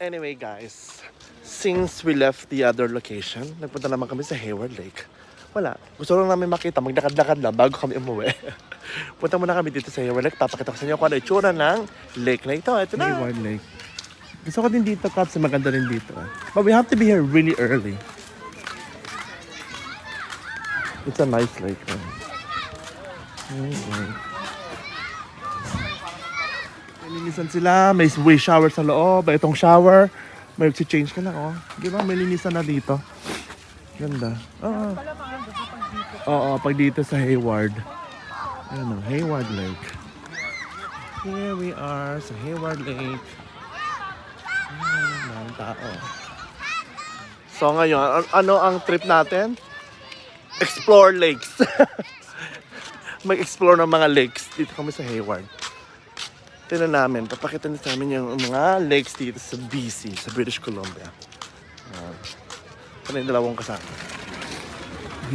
Anyway guys, since we left the other location, nagpunta naman kami sa Hayward Lake. Wala. Gusto lang namin makita, magdakad-lakad lang bago kami umuwi. Punta muna kami dito sa Hayward Lake. Papakita ko sa inyo kung ano itsura ng lake na ito. Ito na. Hayward Lake. Gusto ko din dito, Caps. Maganda rin dito. But we have to be here really early. It's a nice lake. Linisan sila, may shower sa loob, itong shower, may change ka lang, oh. Di ba, may linisan na dito. Ganda. Oo, pag dito sa Hayward. Ano, Hayward Lake. Here we are sa Hayward Lake. Ang tao. So ngayon, ano ang trip natin? Explore lakes. Mag-explore ng mga lakes. Dito kami sa Hayward. Tignan namin, papakita nito sa amin yung mga lakes dito sa BC, sa British Columbia. Ito na yung dalawang kasama.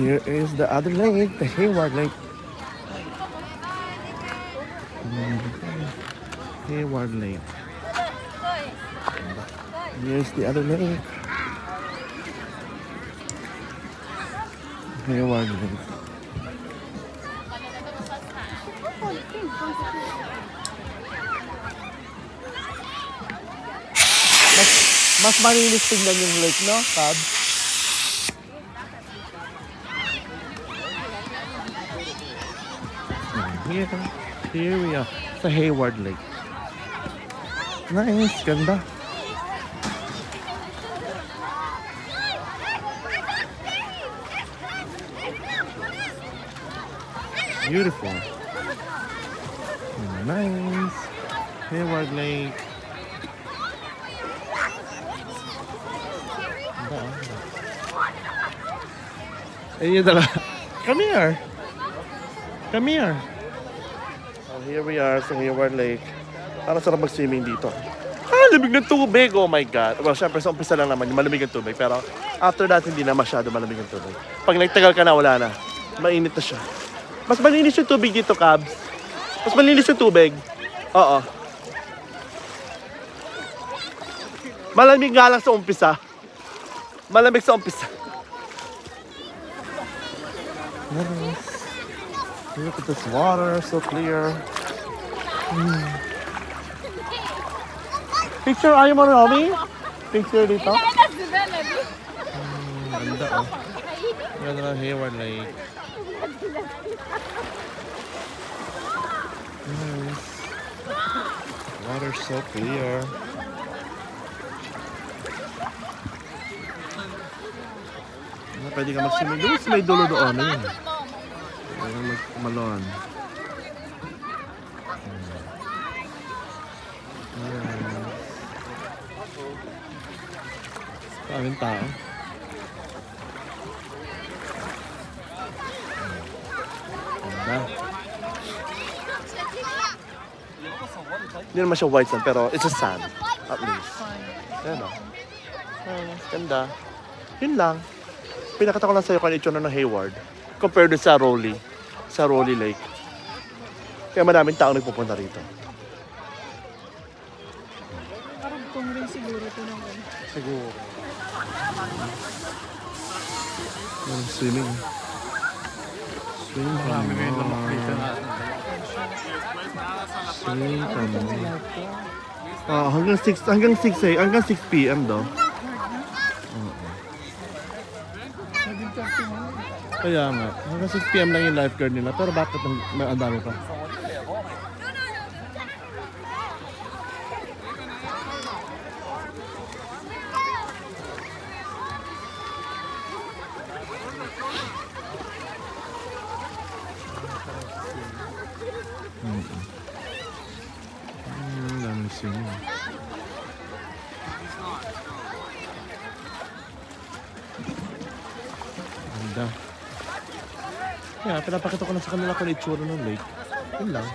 Here is the other lake, the Hayward Lake. Hayward Lake. Here's the other lake. Hayward Lake. Mas malinis tingnan yung lake, no, Cab? Here we are, sa Hayward Lake. Nice, ganda. Beautiful. Nice. Hayward Lake. Ayun na lang. Come here. Come here. So here we are sa Hayward Lake. Parang sarap mag-swimming dito. Lamig ng tubig. Oh my God. Well, syempre sa umpisa lang naman yung malamig ang tubig. Pero after that, hindi na masyado malamig ang tubig. Pag nagtagal ka na, wala na. Mainit na siya. Mas malinis yung tubig dito, Cabs. Mas malinis yung tubig. Oo. Malamig nga lang sa umpisa. Malamig sa umpisa. Nice. Look at this water, so clear. Picture, ayaw mo Romy? Picture dito? Ganda oh. Ganda ng Hayward Lake. Nice. Water so clear. Pwede ka mag-swimming doon. May dulo doon. Pwede ka mag-malon. Kaming tao. Ganda. Hindi naman siya white sand, pero it's a sand. At least. Ayan o. Ganda. Yun lang. Pinakita ko lang sa'yo kung ano itsura ng Hayward compared sa Rowley. Sa Rowley Lake. Kaya maraming tao nagpupunta rito. Parang kung rin siguro ito naman. Siguro. Swimming. Swimming. Marami ngayon lamak dito natin. Swimming kami. Hanggang 6 p.m. daw. Kaya nga, hanggang 6 p.m. lang yung lifeguard nila. Pero bakit ang dami pa? Dami swimming. Ganda. Kaya pinapakita ko na sa kanila kung itsura ng lake. Yun lang.